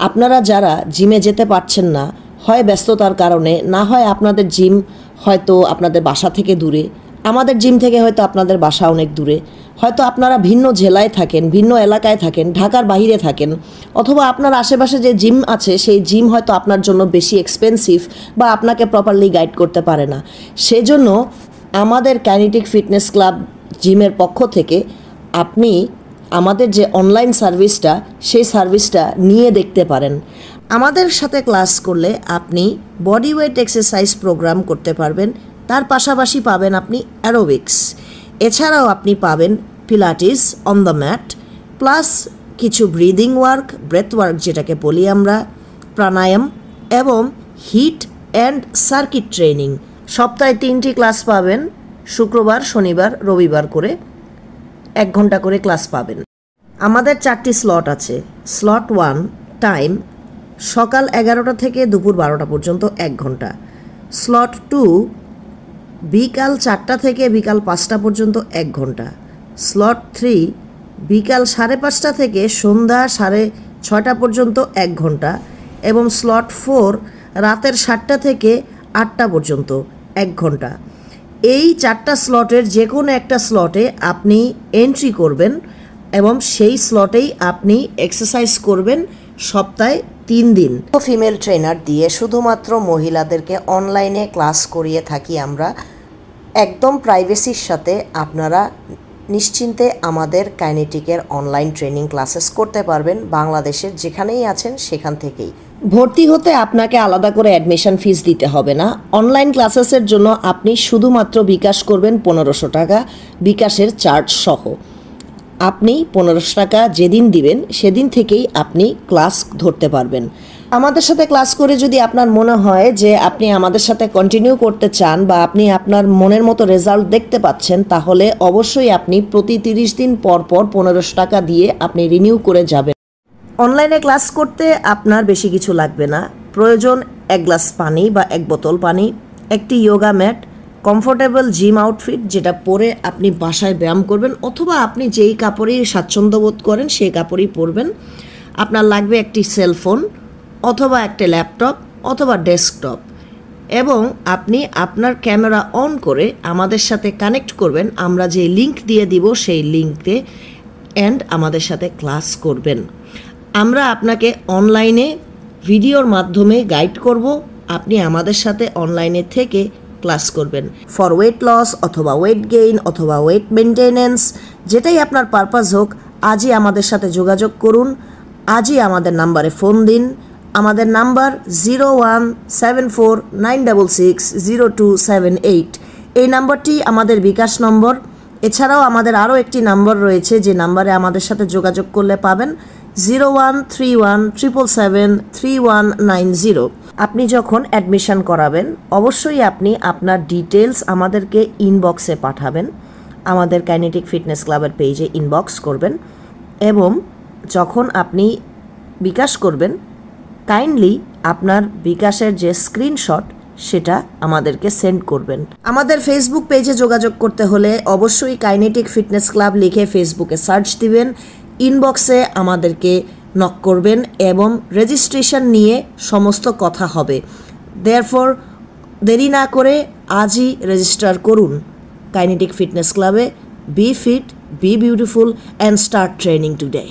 আপনারা যারা জিমে যেতে পারছেন না, হয় ব্যস্ততার কারণে, না হয় আপনাদের জিম হয়তো আপনাদের বাসা থেকে দূরে, আমাদের জিম থেকে হয়তো আপনাদের বাসা অনেক দূরে, হয়তো আপনারা ভিন্ন জেলায় থাকেন, ভিন্ন এলাকায় থাকেন, ঢাকার বাইরে থাকেন, অথবা আপনার আশেপাশে যে জিম আছে সেই জিম হয়তো আপনার জন্য বেশি এক্সপেন্সিভ বা আপনাকে প্রপারলি গাইড করতে পারে না। সেজন্য আমাদের কাইনেটিক ফিটনেস ক্লাব জিমের পক্ষ থেকে আপনি আমাদের যে অনলাইন সার্ভিসটা সেই সার্ভিসটা নিয়ে দেখতে পারেন। আমাদের সাথে ক্লাস করলে আপনি বডি ওয়েট এক্সারসাইজ প্রোগ্রাম করতে পারবেন, তার পাশাপাশি পাবেন আপনি অ্যারোবিক্স, এছাড়াও আপনি পাবেন পিলাটিস অন দ্য ম্যাট, প্লাস কিছু ব্রিদিং ওয়ার্ক, ব্রেথ ওয়ার্ক যেটাকে বলি আমরা, প্রাণায়াম এবং হিট অ্যান্ড সার্কিট ট্রেনিং। সপ্তাহে 3টি ক্লাস পাবেন, শুক্রবার, শনিবার, রবিবার করে 1 ঘন্টা করে ক্লাস পাবেন। আমাদের 4টি স্লট আছে। স্লট 1 টাইম সকাল 11টা থেকে দুপুর 12টা পর্যন্ত 1 ঘন্টা। স্লট 2 বিকাল 4টা থেকে বিকাল 5টা পর্যন্ত 1 ঘন্টা। স্লট 3 বিকাল 5:30টা থেকে সন্ধ্যা 6:30 পর্যন্ত 1 ঘন্টা। এবং স্লট 4 রাতের 7টা থেকে 8টা পর্যন্ত 1 ঘন্টা। এই 4টা স্লটের যে কোনো একটা স্লটে আপনি এন্ট্রি করবেন এবং সেই স্লটেই আপনি এক্সারসাইজ করবেন সপ্তাহে 3 দিন। ফিমেল ট্রেনার দিয়ে শুধুমাত্র মহিলাদেরকে অনলাইনে ক্লাস করিয়ে থাকি আমরা, একদম প্রাইভেসির সাথে। আপনারা নিশ্চিন্তে আমাদের কাইনেটিকের অনলাইন ট্রেনিং ক্লাসেস করতে পারবেন বাংলাদেশের যেখানেই আছেন সেখান থেকেই। ভর্তি হতে আপনাকে আলাদা করে অ্যাডমিশন ফিস দিতে হবে না। অনলাইন ক্লাসেসের জন্য আপনি শুধুমাত্র বিকাশ করবেন 1500 টাকা, বিকাশের চার্জ সহ। আপনি 1500 টাকা যেদিন দিবেন সেদিন থেকেই আপনি ক্লাস ধরতে পারবেন। আমাদের সাথে ক্লাস করে যদি আপনার মনে হয় যে আপনি আমাদের সাথে কন্টিনিউ করতে চান বা আপনি আপনার মনের মতো রেজাল্ট দেখতে পাচ্ছেন, তাহলে অবশ্যই আপনি প্রতি 30 দিন পর পর 1500 টাকা দিয়ে আপনি রিনিউ করে যাবেন। অনলাইনে ক্লাস করতে আপনার বেশি কিছু লাগবে না। প্রয়োজন 1 গ্লাস পানি বা 1 বোতল পানি, একটি yoga mat, comfortable gym outfit যেটা পরে আপনি বাসায় ব্যায়াম করবেন, অথবা আপনি যেই কাপড়েই স্বাচ্ছন্দ্য বোধ করেন সেই কাপড়ই পরবেন। আপনার লাগবে একটি সেলফোন অথবা একটা ল্যাপটপ অথবা ডেস্কটপ, এবং আপনি আপনার ক্যামেরা অন করে আমাদের সাথে কানেক্ট করবেন। আমরা যে লিংক দিয়ে দিব সেই লিংকে অ্যান্ড আমাদের সাথে ক্লাস করবেন। আমরা আপনাকে অনলাইনে ভিডিওর মাধ্যমে গাইড করব, আপনি আমাদের সাথে অনলাইনে থেকে ক্লাস করবেন। ফর ওয়েট লস অথবা ওয়েট গেইন অথবা ওয়েট মেনটেনেন্স, যেটাই আপনার পারপাস হোক, আজই আমাদের সাথে যোগাযোগ করুন, আজই আমাদের নাম্বারে ফোন দিন। আমাদের নাম্বার 01749660278। এই নাম্বারটি আমাদের বিকাশ নম্বর। এছাড়াও আমাদের আরও একটি নাম্বার রয়েছে যে নাম্বারে আমাদের সাথে যোগাযোগ করলে পাবেন 013177739190। আপনি যখন অ্যাডমিশন করাবেন অবশ্যই আপনি আপনার ডিটেলস আমাদেরকে ইনবক্সে পাঠাবেন। আমাদের কাইনেটিক ফিটনেস ক্লাবের পেজে ইনবক্স করবেন, এবং যখন আপনি বিকাশ করবেন কাইন্ডলি আপনার বিকাশের যে স্ক্রিনশট সেটা আমাদেরকে সেন্ড করবেন। আমাদের ফেসবুক পেজে যোগাযোগ করতে হলে অবশ্যই কাইনেটিক ফিটনেস ক্লাব লিখে ফেসবুকে সার্চ দিবেন, ইনবক্সে আমাদেরকে নক করবেন এবং রেজিস্ট্রেশন নিয়ে সমস্ত কথা হবে। দেয়ারফর দেরি না করে আজই রেজিস্টার করুন কাইনেটিক ফিটনেস ক্লাবে। Be fit, be beautiful and start training today.